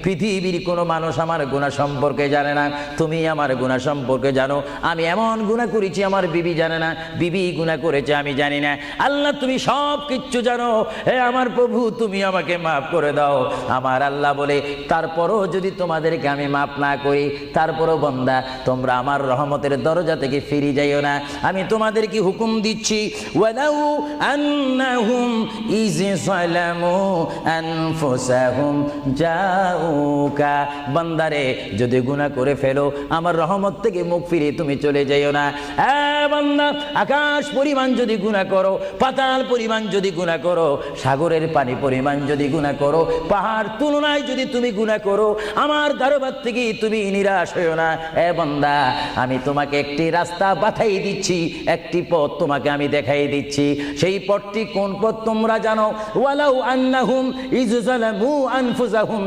পৃথিবীর কোনো মানুষ আমার গুনাহ সম্পর্কে জানে না, তুমি আমার গুনাহ সম্পর্কে জানো। আমি এমন গুনাহ করেছি আমার বিবি জানে না, বিবি গুনাহ করেছে আমি জানি না। আল্লাহ তুমি সব কিচ্ছু জানো, হে আমার প্রভু তুমি আমাকে মাফ করে দাও। আমার আল্লাহ বলে, তারপরও যদি তোমাদেরকে আমি মাফ না করি, তারপরও বান্দা তোমরা আমার রহমতের দরজা থেকে ফিরে যাইও না। আমি তোমাদেরকে হুকুম দিচ্ছি, ওয়ালাউ আন্নাহুম ইয যালামু আনফুসাহুম জাউকা, বান্দারে যদি গুনাহ করে ফেলো আমার রহমত থেকে মুখ ফিরিয়ে তুমি চলে যাইও না। বান্দা, আকাশ পরিমাণ যদি গুনাহ করো, পাতাল পরিমাণ যদি গুনাহ করো, সাগরের পানি পরিমাণ যদি গুনাহ করো, পাহাড় তুলনায় যদি তুমি গুনাহ করো, আমার দরবার থেকে তুমি নিরাশ হইও না। বান্দা, আমি তোমাকে একটি রাস্তা বাতাই দিচ্ছি, একটি পথ তোমাকে আমি দেখাই দিচ্ছি। সেই পথটি কোন পথ তোমরা জানো? ওয়ালাউ আন্নাহুম ইয যালামু আনফুসাহুম